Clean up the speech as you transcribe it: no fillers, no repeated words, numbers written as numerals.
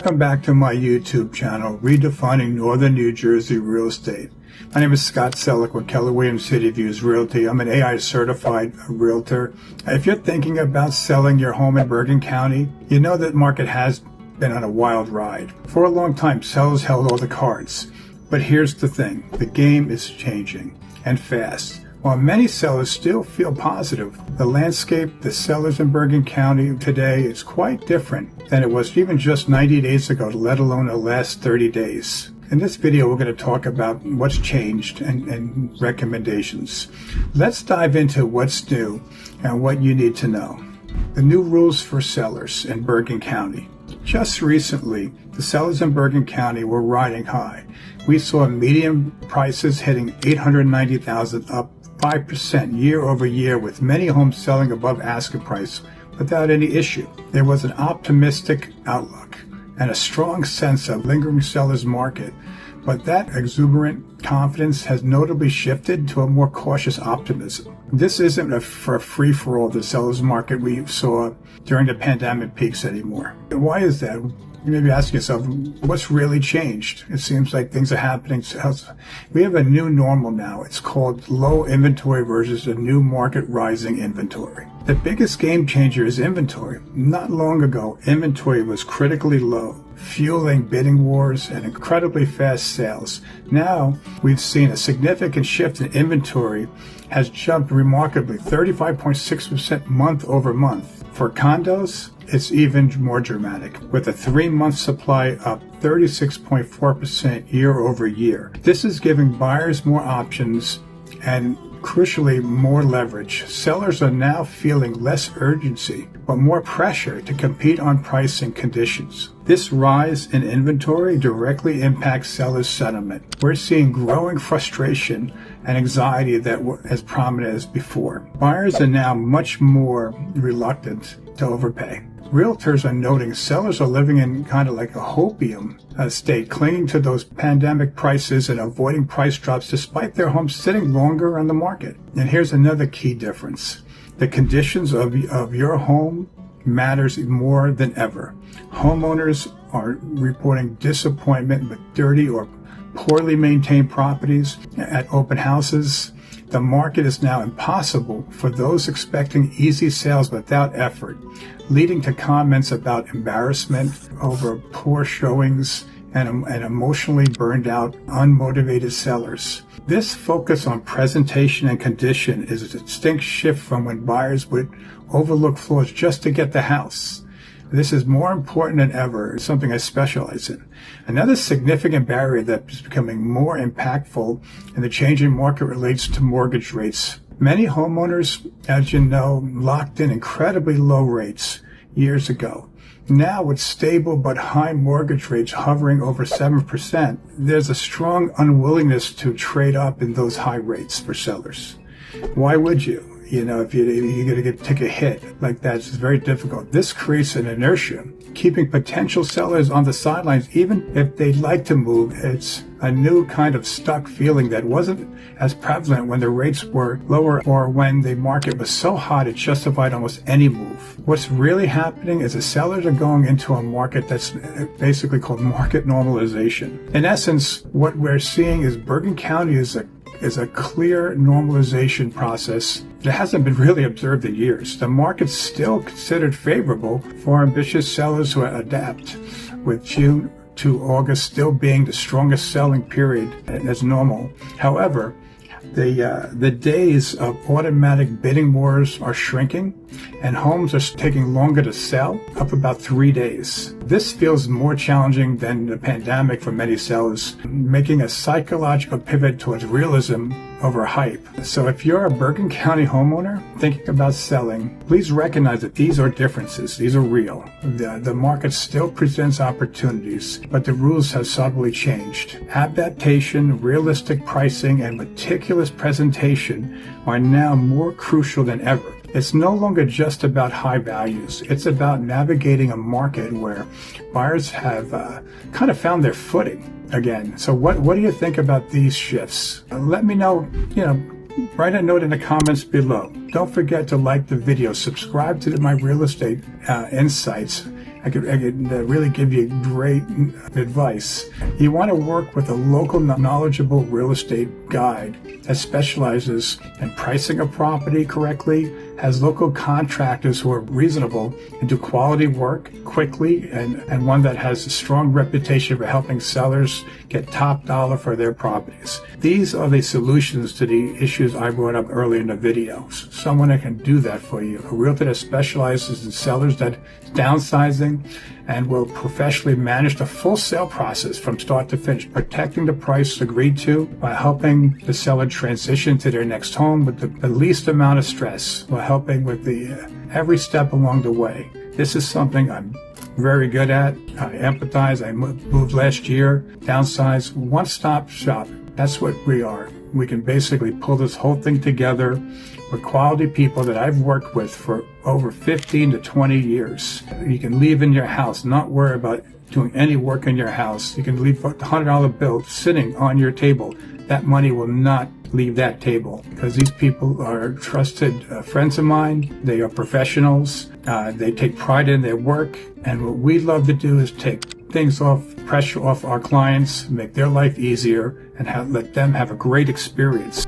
Welcome back to my YouTube channel, Redefining Northern New Jersey Real Estate. My name is Scott Selleck with Keller Williams City Views Realty. I'm an AI certified realtor. If you're thinking about selling your home in Bergen County, you know that market has been on a wild ride. For a long time, sellers held all the cards. But here's the thing, the game is changing, and fast. While many sellers still feel positive, the landscape, the sellers in Bergen County today is quite different than it was even just 90 days ago, let alone the last 30 days. In this video, we're going to talk about what's changed and recommendations. Let's dive into what's new and what you need to know. The new rules for sellers in Bergen County. Just recently, the sellers in Bergen County were riding high. We saw median prices hitting $890,000, up 5% year over year, with many homes selling above asking price without any issue. There was an optimistic outlook and a strong sense of lingering sellers market, but that exuberant confidence has notably shifted to a more cautious optimism. This isn't a free-for-all the sellers market we saw during the pandemic peaks anymore. Why is that? You may be asking yourself, what's really changed? It seems like things are happening. We have a new normal now. It's called low inventory versus a new market rising inventory. The biggest game changer is inventory. Not long ago, inventory was critically low, fueling bidding wars and incredibly fast sales. Now, we've seen a significant shift in inventory has jumped remarkably, 35.6% month over month. For condos, it's even more dramatic, with a 3-month supply up 36.4% year over year. This is giving buyers more options and, crucially, more leverage. Sellers are now feeling less urgency, but more pressure to compete on price and conditions. This rise in inventory directly impacts sellers' sentiment. We're seeing growing frustration and anxiety that were as prominent as before. Buyers are now much more reluctant to overpay. Realtors are noting sellers are living in kind of like a hopium state, clinging to those pandemic prices and avoiding price drops despite their homes sitting longer on the market. And here's another key difference. The conditions of your home matters more than ever. Homeowners are reporting disappointment with dirty or poorly maintained properties at open houses. The market is now impossible for those expecting easy sales without effort, leading to comments about embarrassment over poor showings and emotionally burned out, unmotivated sellers. This focus on presentation and condition is a distinct shift from when buyers would overlook flaws just to get the house. This is more important than ever. It's something I specialize in. Another significant barrier that is becoming more impactful in the changing market relates to mortgage rates. Many homeowners, as you know, locked in incredibly low rates years ago. Now, with stable but high mortgage rates hovering over 7%, there's a strong unwillingness to trade up in those high rates for sellers. Why would you? You know, if you're going to take a hit like that, it's very difficult. This creates an inertia, keeping potential sellers on the sidelines, even if they'd like to move. It's a new kind of stuck feeling that wasn't as prevalent when the rates were lower or when the market was so hot it justified almost any move. What's really happening is the sellers are going into a market that's basically called market normalization. In essence, what we're seeing is Bergen County is a clear normalization process that hasn't been really observed in years. The market's still considered favorable for ambitious sellers who adapt, with June to August still being the strongest selling period as normal. However, the days of automatic bidding wars are shrinking, and homes are taking longer to sell, up about 3 days. This feels more challenging than the pandemic for many sellers, making a psychological pivot towards realism over hype. So if you're a Bergen County homeowner thinking about selling, please recognize that these are differences. These are real. The market still presents opportunities, but the rules have subtly changed. Adaptation, realistic pricing, and meticulous presentation are now more crucial than ever. It's no longer just about high values. It's about navigating a market where buyers have kind of found their footing again. So what do you think about these shifts? Let me know, write a note in the comments below. Don't forget to like the video, subscribe to my real estate insights, I could really give you great advice. You want to work with a local knowledgeable real estate guide that specializes in pricing a property correctly, has local contractors who are reasonable and do quality work quickly, and one that has a strong reputation for helping sellers get top dollar for their properties. These are the solutions to the issues I brought up earlier in the video. Someone that can do that for you. A realtor that specializes in sellers that is downsizing and will professionally manage the full sale process from start to finish, protecting the price agreed to by helping the seller transition to their next home with the least amount of stress, while helping with the every step along the way. This is something I'm very good at. I empathize. I moved last year, downsized, one-stop shop. That's what we are. We can basically pull this whole thing together with quality people that I've worked with for over 15 to 20 years. You can leave in your house, not worry about doing any work in your house. You can leave a $100 bill sitting on your table. That money will not leave that table because these people are trusted friends of mine. They are professionals. They take pride in their work. And what we love to do is take things pressure off our clients, make their life easier, and let them have a great experience.